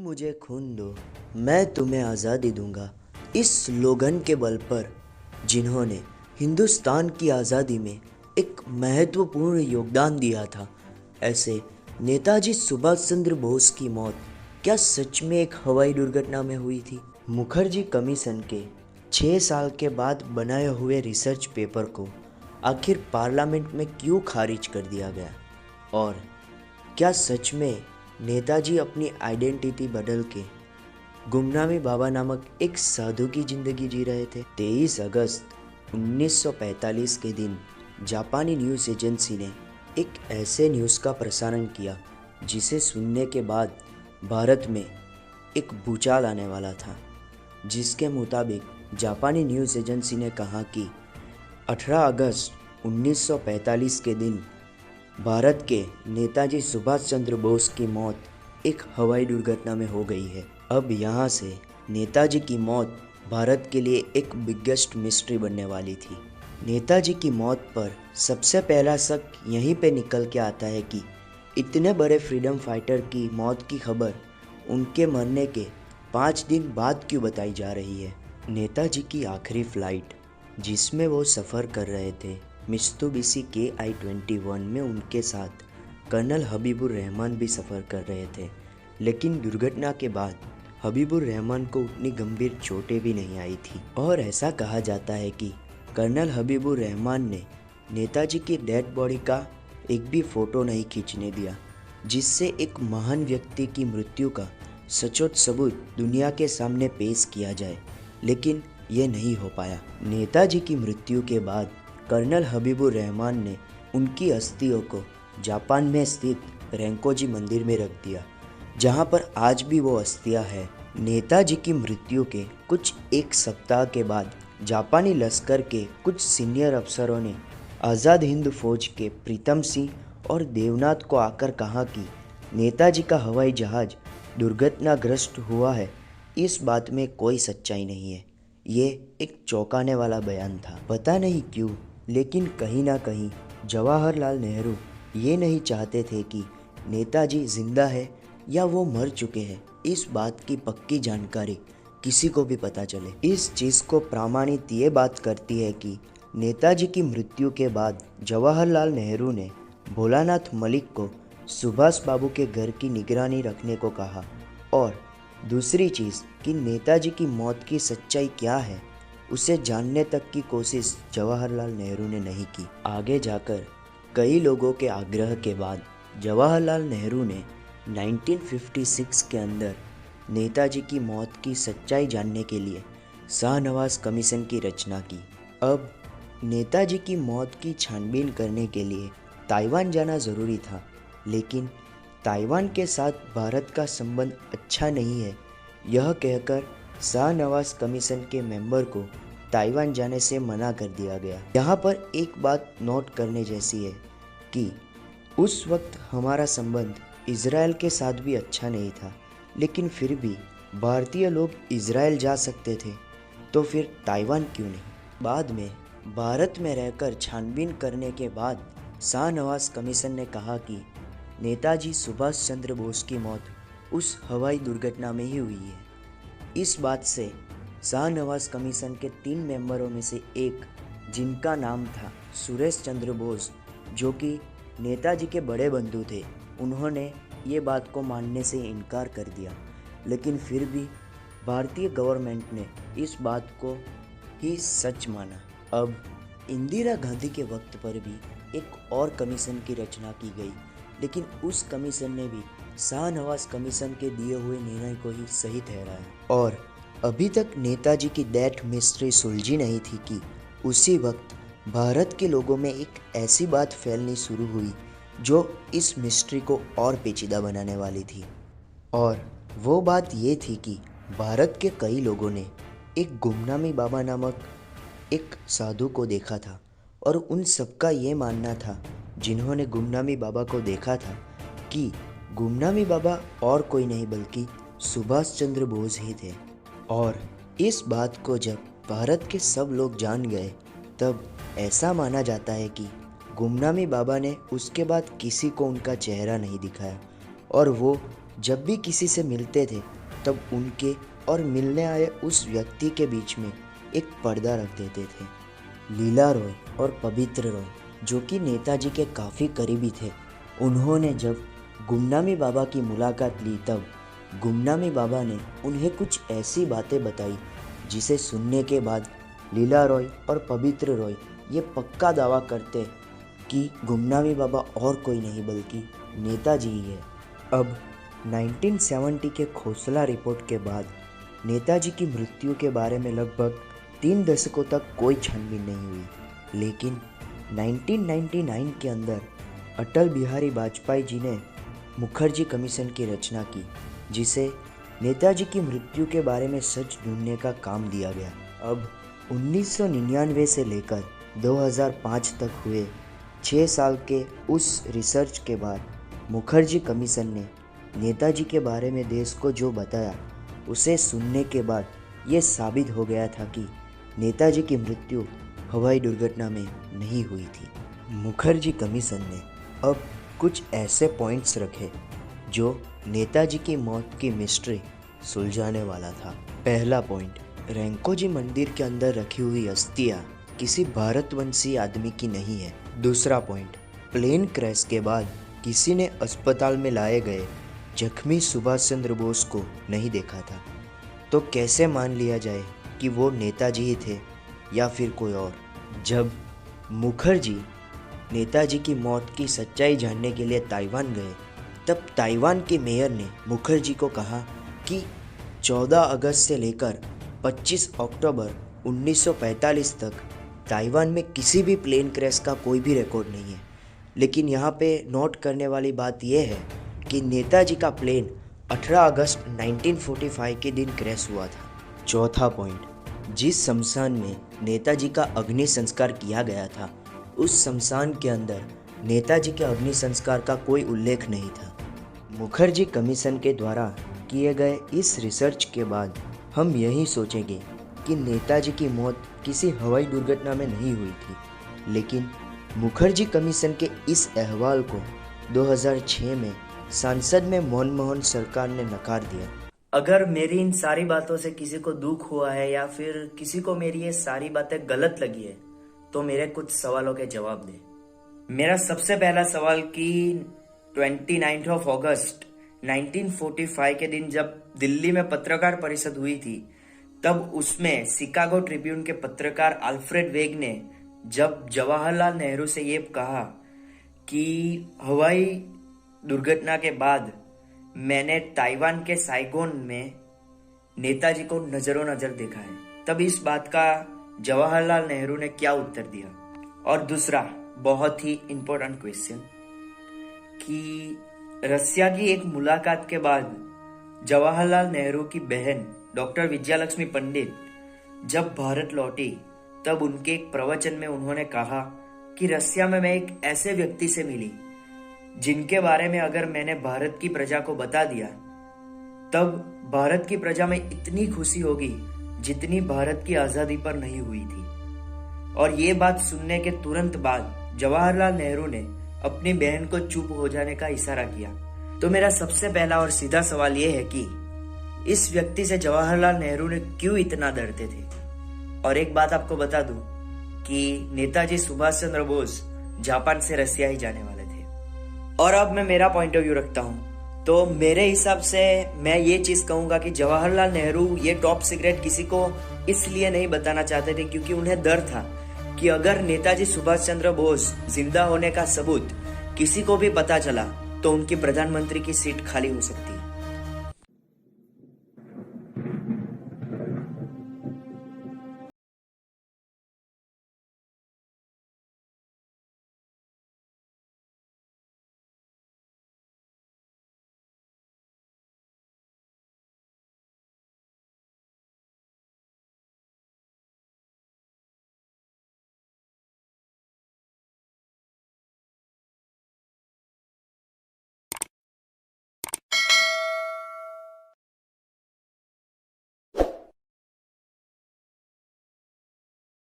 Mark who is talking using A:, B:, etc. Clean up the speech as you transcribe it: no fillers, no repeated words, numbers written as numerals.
A: मुझे खून दो, मैं तुम्हें आज़ादी दूंगा। इस स्लोगन के बल पर जिन्होंने हिंदुस्तान की आज़ादी में एक महत्वपूर्ण योगदान दिया था, ऐसे नेताजी सुभाष चंद्र बोस की मौत क्या सच में एक हवाई दुर्घटना में हुई थी? मुखर्जी कमीशन के 6 साल के बाद बनाए हुए रिसर्च पेपर को आखिर पार्लियामेंट में क्यों खारिज कर दिया गया? और क्या सच में नेताजी अपनी आइडेंटिटी बदल के गुमनामी बाबा नामक एक साधु की जिंदगी जी रहे थे? 23 अगस्त 1945 के दिन जापानी न्यूज़ एजेंसी ने एक ऐसे न्यूज़ का प्रसारण किया जिसे सुनने के बाद भारत में एक भूचाल आने वाला था। जिसके मुताबिक जापानी न्यूज़ एजेंसी ने कहा कि 18 अगस्त 1945 के दिन भारत के नेताजी सुभाष चंद्र बोस की मौत एक हवाई दुर्घटना में हो गई है। अब यहाँ से नेताजी की मौत भारत के लिए एक बिगेस्ट मिस्ट्री बनने वाली थी। नेताजी की मौत पर सबसे पहला शक यहीं पे निकल के आता है कि इतने बड़े फ्रीडम फाइटर की मौत की खबर उनके मरने के 5 दिन बाद क्यों बताई जा रही है। नेताजी की आखिरी फ्लाइट जिसमें वो सफ़र कर रहे थे मित्सुबिशी KI-21 में उनके साथ कर्नल हबीबुर रहमान भी सफ़र कर रहे थे, लेकिन दुर्घटना के बाद हबीबुर रहमान को उतनी गंभीर चोटें भी नहीं आई थी। और ऐसा कहा जाता है कि कर्नल हबीबुर रहमान ने नेताजी की डेड बॉडी का एक भी फ़ोटो नहीं खींचने दिया, जिससे एक महान व्यक्ति की मृत्यु का सचोट सबूत दुनिया के सामने पेश किया जाए, लेकिन ये नहीं हो पाया। नेताजी की मृत्यु के बाद कर्नल हबीबुर रहमान ने उनकी अस्थियों को जापान में स्थित रेंकोजी मंदिर में रख दिया, जहां पर आज भी वो अस्थियां हैं। नेताजी की मृत्यु के कुछ एक सप्ताह के बाद जापानी लश्कर के कुछ सीनियर अफसरों ने आज़ाद हिंद फौज के प्रीतम सिंह और देवनाथ को आकर कहा कि नेताजी का हवाई जहाज़ दुर्घटनाग्रस्त हुआ है। इस बात में कोई सच्चाई नहीं है। ये एक चौंकाने वाला बयान था। पता नहीं क्यों, लेकिन कहीं ना कहीं जवाहरलाल नेहरू ये नहीं चाहते थे कि नेताजी जिंदा है या वो मर चुके हैं, इस बात की पक्की जानकारी किसी को भी पता चले। इस चीज़ को प्रमाणित ये बात करती है कि नेताजी की मृत्यु के बाद जवाहरलाल नेहरू ने भोलानाथ मलिक को सुभाष बाबू के घर की निगरानी रखने को कहा। और दूसरी चीज़ कि नेताजी की मौत की सच्चाई क्या है, उसे जानने तक की कोशिश जवाहरलाल नेहरू ने नहीं की। आगे जाकर कई लोगों के आग्रह के बाद जवाहरलाल नेहरू ने 1956 के अंदर नेताजी की मौत की सच्चाई जानने के लिए शाहनवाज कमीशन की रचना की। अब नेताजी की मौत की छानबीन करने के लिए ताइवान जाना ज़रूरी था, लेकिन ताइवान के साथ भारत का संबंध अच्छा नहीं है, यह कहकर शाहनवाज कमीशन के मेंबर को ताइवान जाने से मना कर दिया गया। यहाँ पर एक बात नोट करने जैसी है कि उस वक्त हमारा संबंध इजराइल के साथ भी अच्छा नहीं था, लेकिन फिर भी भारतीय लोग इजराइल जा सकते थे, तो फिर ताइवान क्यों नहीं। बाद में भारत में रहकर छानबीन करने के बाद शाहनवाज कमीशन ने कहा कि नेताजी सुभाष चंद्र बोस की मौत उस हवाई दुर्घटना में ही हुई है। इस बात से शाहनवाज कमीशन के 3 मेंबरों में से एक, जिनका नाम था सुरेश चंद्र बोस, जो कि नेताजी के बड़े बंधु थे, उन्होंने ये बात को मानने से इनकार कर दिया। लेकिन फिर भी भारतीय गवर्नमेंट ने इस बात को ही सच माना। अब इंदिरा गांधी के वक्त पर भी एक और कमीशन की रचना की गई, लेकिन उस कमीशन ने भी शाहनवाज कमीशन के दिए हुए निर्णय को ही सही ठहराया। और अभी तक नेताजी की डेथ मिस्ट्री सुलझी नहीं थी कि उसी वक्त भारत के लोगों में एक ऐसी बात फैलनी शुरू हुई जो इस मिस्ट्री को और पेचीदा बनाने वाली थी। और वो बात ये थी कि भारत के कई लोगों ने एक गुमनामी बाबा नामक एक साधु को देखा था, और उन सबका ये मानना था, जिन्होंने गुमनामी बाबा को देखा था, कि गुमनामी बाबा और कोई नहीं बल्कि सुभाष चंद्र बोस ही थे। और इस बात को जब भारत के सब लोग जान गए, तब ऐसा माना जाता है कि गुमनामी बाबा ने उसके बाद किसी को उनका चेहरा नहीं दिखाया, और वो जब भी किसी से मिलते थे तब उनके और मिलने आए उस व्यक्ति के बीच में एक पर्दा रख देते थे। लीला रॉय और पवित्र रॉय, जो कि नेताजी के काफ़ी करीबी थे, उन्होंने जब गुमनामी बाबा की मुलाकात ली तब गुमनामी बाबा ने उन्हें कुछ ऐसी बातें बताई जिसे सुनने के बाद लीला रॉय और पवित्र रॉय ये पक्का दावा करते कि गुमनामी बाबा और कोई नहीं बल्कि नेताजी ही है। अब 1970 के खोसला रिपोर्ट के बाद नेताजी की मृत्यु के बारे में लगभग 3 दशकों तक कोई छानबीन नहीं हुई, लेकिन 1999 के अंदर अटल बिहारी वाजपेयी जी ने मुखर्जी कमीशन की रचना की, जिसे नेताजी की मृत्यु के बारे में सच ढूंढने का काम दिया गया। अब 1999 से लेकर 2005 तक हुए 6 साल के उस रिसर्च के बाद मुखर्जी कमीशन ने नेताजी के बारे में देश को जो बताया, उसे सुनने के बाद ये साबित हो गया था कि नेताजी की मृत्यु हवाई दुर्घटना में नहीं हुई थी। मुखर्जी कमीशन ने अब कुछ ऐसे पॉइंट्स रखे जो नेताजी की मौत की मिस्ट्री सुलझाने वाला था। पहला पॉइंट, रैंकोजी मंदिर के अंदर रखी हुई अस्थियां किसी भारतवंशी आदमी की नहीं है। दूसरा पॉइंट, प्लेन क्रैश के बाद किसी ने अस्पताल में लाए गए जख्मी सुभाष चंद्र बोस को नहीं देखा था, तो कैसे मान लिया जाए कि वो नेताजी ही थे या फिर कोई और। जब मुखर्जी नेताजी की मौत की सच्चाई जानने के लिए ताइवान गए, तब ताइवान के मेयर ने मुखर्जी को कहा कि 14 अगस्त से लेकर 25 अक्टूबर 1945 तक ताइवान में किसी भी प्लेन क्रैश का कोई भी रिकॉर्ड नहीं है। लेकिन यहाँ पे नोट करने वाली बात यह है कि नेताजी का प्लेन 18 अगस्त 1945 के दिन क्रैश हुआ था। चौथा पॉइंट, जिस शमशान में नेताजी का अग्नि संस्कार किया गया था, उस शमशान के अंदर नेताजी के अग्नि संस्कार का कोई उल्लेख नहीं था। मुखर्जी कमीशन के द्वारा किए गए इस रिसर्च के बाद हम यही सोचेंगे कि नेताजी की मौत किसी हवाई दुर्घटना में नहीं हुई थी, लेकिन मुखर्जी कमीशन के इस अहवाल को 2006 में संसद में मनमोहन सरकार ने नकार दिया।
B: अगर मेरी इन सारी बातों से किसी को दुख हुआ है या फिर किसी को मेरी ये सारी बातें गलत लगी है, तो मेरे कुछ सवालों के जवाब दे। मेरा सबसे पहला सवाल कि 29 अगस्त 1945 के दिन जब दिल्ली में पत्रकार परिषद हुई थी, तब उसमें शिकागो ट्रिब्यून के पत्रकार अल्फ्रेड वेग ने जब जवाहरलाल नेहरू से ये कहा कि हवाई दुर्घटना के बाद मैंने ताइवान के साइगोन में नेताजी को नजरों नजर देखा है, तब इस बात का जवाहरलाल नेहरू ने क्या उत्तर दिया। और दूसरा बहुत ही इंपॉर्टेंट क्वेश्चन कि रसिया की एक मुलाकात के बाद जवाहरलाल नेहरू की बहन डॉक्टर विजयालक्ष्मी पंडित जब भारत लौटी, तब उनके एक प्रवचन में उन्होंने कहा कि रसिया में मैं एक ऐसे व्यक्ति से मिली जिनके बारे में अगर मैंने भारत की प्रजा को बता दिया, तब भारत की प्रजा में इतनी खुशी होगी जितनी भारत की आजादी पर नहीं हुई थी। और ये बात सुनने के तुरंत बाद जवाहरलाल नेहरू ने अपनी बहन को चुप हो जाने का इशारा किया। तो मेरा सबसे पहला और सीधा सवाल यह है कि इस व्यक्ति से जवाहरलाल नेहरू ने क्यों इतना डरते थे। और एक बात आपको बता दूं कि नेताजी सुभाष चंद्र बोस जापान से रसिया ही जाने वाले थे। और अब मैं मेरा पॉइंट ऑफ व्यू रखता हूं, तो मेरे हिसाब से मैं ये चीज कहूंगा कि जवाहरलाल नेहरू ये टॉप सीक्रेट किसी को इसलिए नहीं बताना चाहते थे क्योंकि उन्हें डर था कि अगर नेताजी सुभाष चंद्र बोस जिंदा होने का सबूत किसी को भी पता चला तो उनकी प्रधानमंत्री की सीट खाली हो सकती है।